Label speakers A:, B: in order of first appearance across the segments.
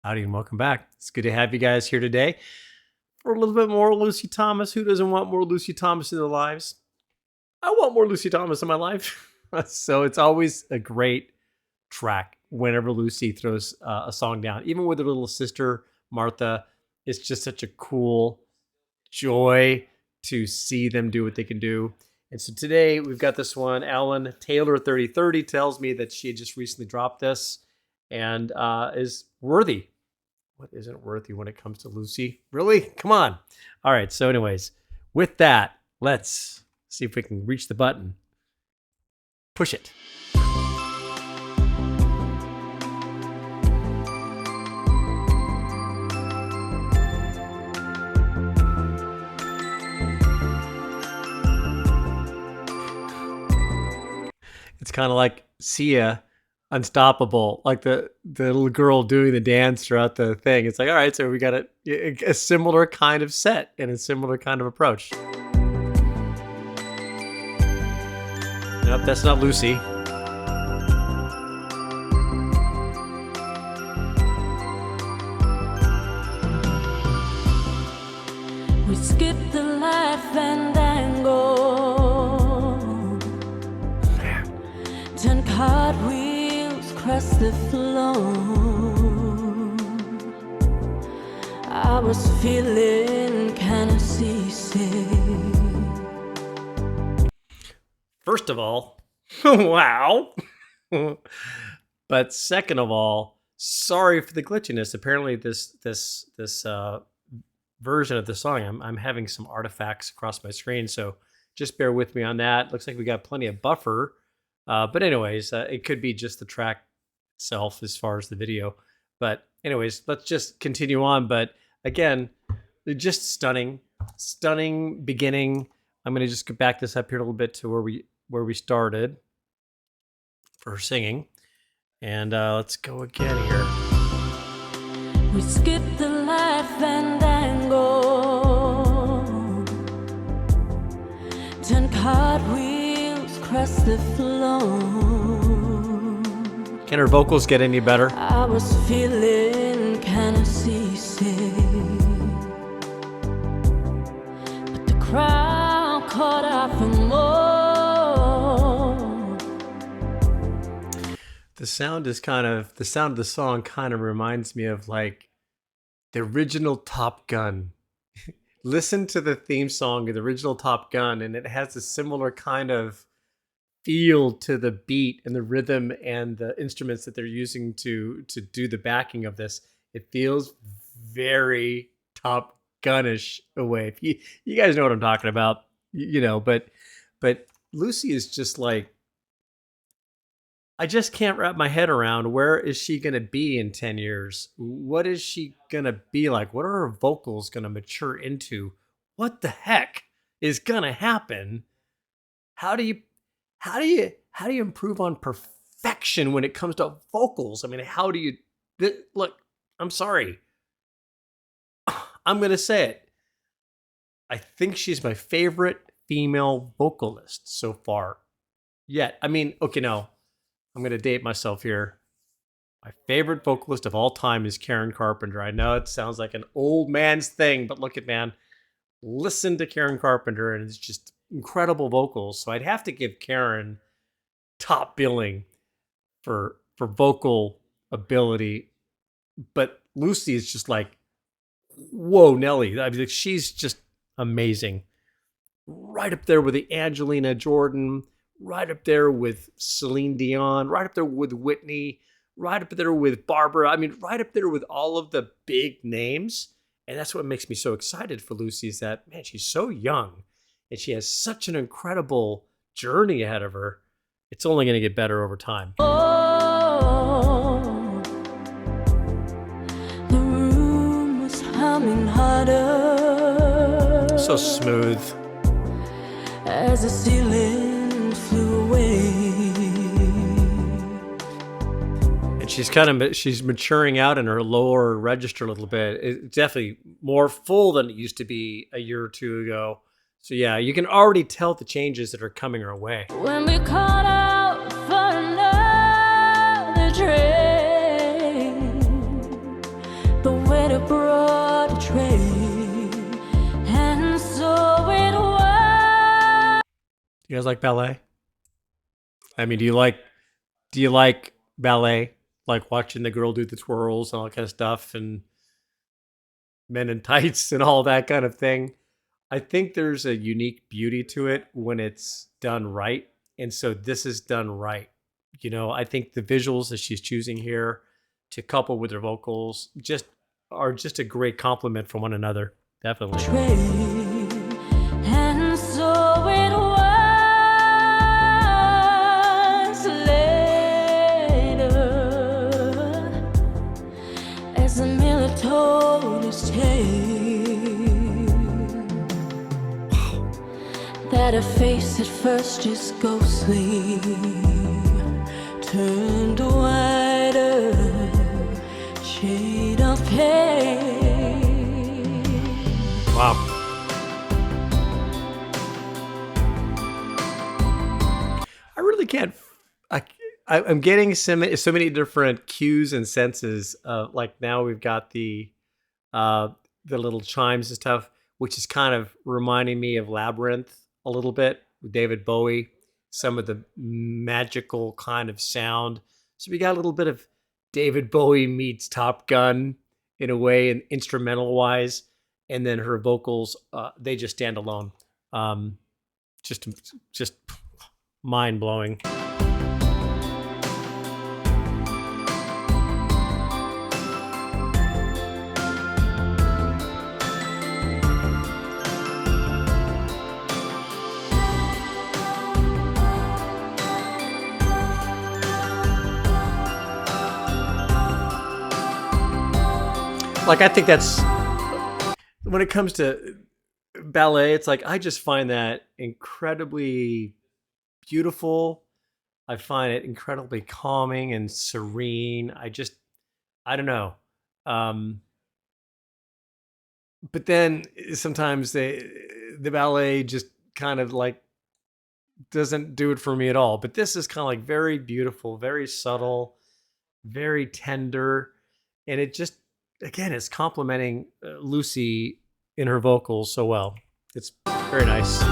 A: Howdy and welcome back. It's good to have you guys here today for a little bit more Lucy Thomas. Who doesn't want more Lucy Thomas in their lives? I want more Lucy Thomas in my life. So it's always a great track whenever Lucy throws a song down. Even with her little sister, Martha, it's just such a cool joy to see them do what they can do. And so today we've got this one. Alan Taylor 3030 tells me that she had just recently dropped this and is worthy. What isn't worthy when it comes to Lucy? Really? Come on. All right. So anyways, with that, let's see if we can reach the button. Push it. It's kind of like Sia, Unstoppable, like the little girl doing the dance throughout the thing. It's like, all right, so we got a similar kind of set and a similar kind of approach. Nope, that's not Lucy.
B: We skip the life and angle, turn cartwheels across the floor. I was feeling kinda seasick.
A: First of all, wow. But second of all, sorry for the glitchiness. Apparently this version of the song, I'm having some artifacts across my screen, so just bear with me on that. Looks like we got plenty of buffer. But anyways, it could be just the track itself as far as the video. But anyways, let's just continue on. But again, just stunning beginning. I'm going to just back this up here a little bit to where we started for her singing. And let's go again here.
B: We skip the life and angle, turn cartwheels across the floor.
A: Can her vocals get any better?
B: I was feeling kinda seasick, but the crowd caught up for more.
A: The sound of the song kind of reminds me of like the original Top Gun. Listen to the theme song of the original Top Gun, and it has a similar kind of feel to the beat and the rhythm and the instruments that they're using to do the backing of this. It feels very Top Gun-ish away. If you guys know what I'm talking about, you know, but Lucy is just like, I just can't wrap my head around where is she going to be in 10 years? What is she going to be like? What are her vocals going to mature into? What the heck is going to happen? How do you improve on perfection when it comes to vocals? I mean, how do you look, I'm sorry. I'm going to say it. I think she's my favorite female vocalist so far yet. I mean, okay, no. I'm going to date myself here. My favorite vocalist of all time is Karen Carpenter. I know it sounds like an old man's thing, but look at, man, listen to Karen Carpenter, and it's just incredible vocals. So I'd have to give Karen top billing for vocal ability. But Lucy is just like, whoa, Nelly. I mean, she's just amazing. Right up there with the Angelina Jordan, right up there with Celine Dion, right up there with Whitney, right up there with Barbara. I mean, right up there with all of the big names. And that's what makes me so excited for Lucy is that, man, she's so young and she has such an incredible journey ahead of her. It's only going to get better over time.
B: Oh, the room was humming harder.
A: So smooth.
B: As the ceiling flew away.
A: And she's she's maturing out in her lower register a little bit. It's definitely more full than it used to be a year or two ago. So yeah, you can already tell the changes that are coming her way.
B: When we caught out for another train,
A: You guys like ballet? I mean, do you like ballet? Like watching the girl do the twirls and all that kind of stuff, and men in tights and all that kind of thing. I think there's a unique beauty to it when it's done right. And so this is done right. I think the visuals that she's choosing here to couple with her vocals just are just a great compliment from one another. Definitely.
B: And so it was later, as the miller told his tale, that a face at first just ghostly turned whiter, shade of pale.
A: Wow. I really can't. I'm getting so many different cues and senses. Like now we've got the little chimes and stuff, which is kind of reminding me of Labyrinth a little bit with David Bowie. Some of the magical kind of sound. So we got a little bit of David Bowie meets Top Gun in a way, and instrumental wise, and then her vocals, they just stand alone. Just mind blowing. Like, I think that's when it comes to ballet, it's like I just find that incredibly beautiful. I find it incredibly calming and serene. I don't know. Um, but then sometimes the ballet just kind of like doesn't do it for me at all. But this is kind of like very beautiful, very subtle, very tender, and it just, again, it's complimenting Lucy in her vocals so well. It's very nice.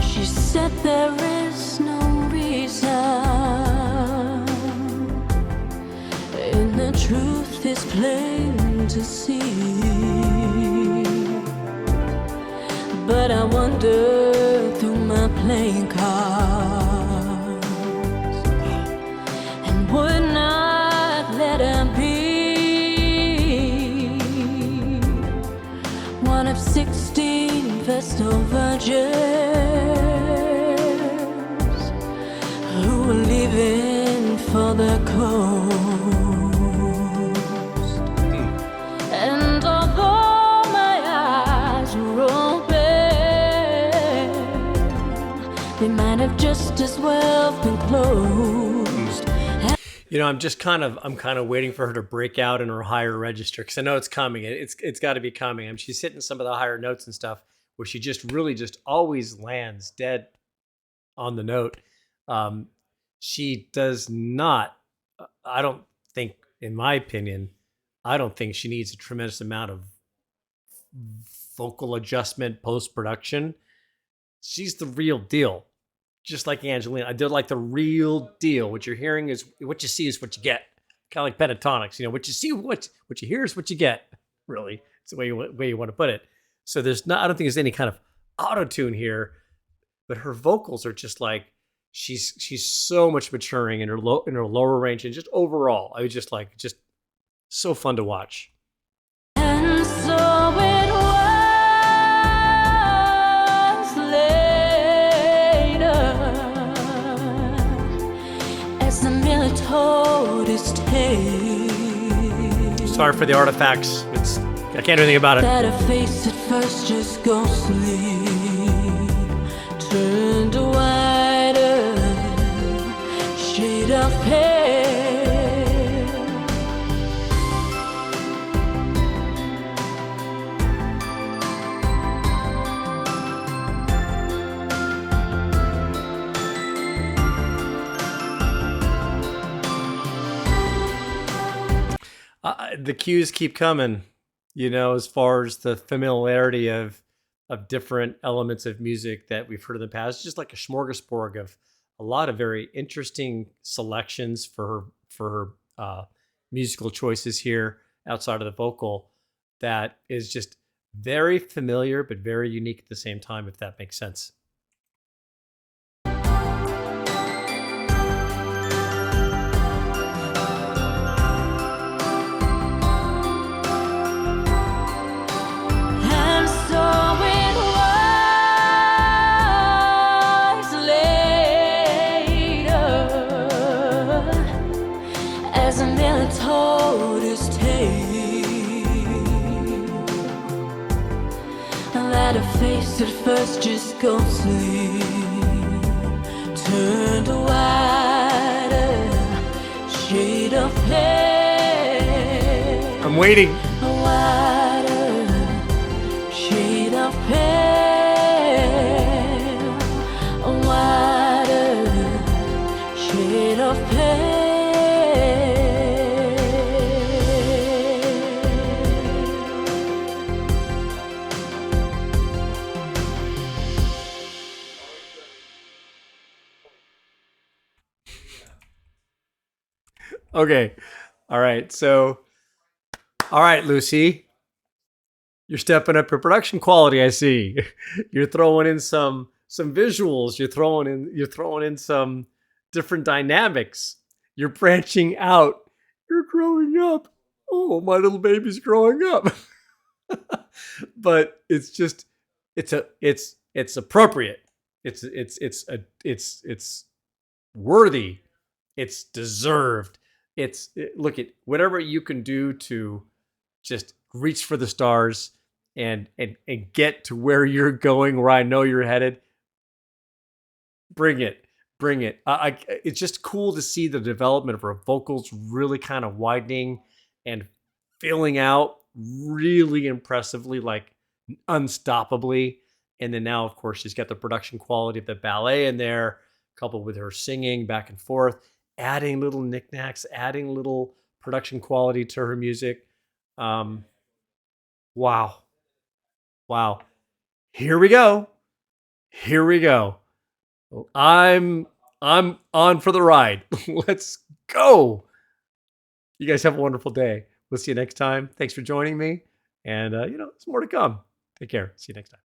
B: She said there is no reason, and the truth is plain to see. But I wander through my playing cards and would not let her be one of 16 Vestal virgins who were leaving for the coast. And although my eyes were open, they might have just as well been closed.
A: I'm kind of waiting for her to break out in her higher register, because I know it's coming. It's got to be coming. I mean, she's hitting some of the higher notes and stuff where she just really just always lands dead on the note. She does not. I don't think, in my opinion, I don't think she needs a tremendous amount of vocal adjustment post production. She's the real deal. Just like Angelina, I did like the real deal. What you're hearing is what you see is what you get. Kind of like pentatonics, what you see, what you hear is what you get. Really, it's the way you want to put it. So I don't think there's any kind of auto tune here, but her vocals are just like she's so much maturing in her lower range, and just overall, I was just so fun to watch.
B: And so it was later, as the miller told his tale.
A: Sorry for the artifacts. I can't do anything about it.
B: That her face at first just ghostly turned whiter, shade of pale.
A: The cues keep coming, as far as the familiarity of of different elements of music that we've heard in the past. It's just like a smorgasbord of a lot of very interesting selections for her musical choices here outside of the vocal. That is just very familiar but very unique at the same time, if that makes sense.
B: And so it was later, as Nelly told his tale, that a face at first just ghostly turned a whiter shade of pale.
A: I'm waiting.
B: A whiter shade of pale. A whiter shade of pale.
A: Okay. All right. So, all right, Lucy, you're stepping up your production quality. I see. You're throwing in some visuals. You're throwing in some different dynamics. You're branching out. You're growing up. Oh, my little baby's growing up. But it's just it's appropriate. It's worthy. It's deserved. Look at whatever you can do to just reach for the stars and get to where you're going, where I know you're headed. Bring it. It's just cool to see the development of her vocals really kind of widening and filling out really impressively, like unstoppably. And then now, of course, she's got the production quality of the ballet in there, coupled with her singing back and forth, adding little knickknacks, adding little production quality to her music. Wow. Here we go. I'm on for the ride. Let's go. You guys have a wonderful day. We'll see you next time. Thanks for joining me. And there's more to come. Take care. See you next time.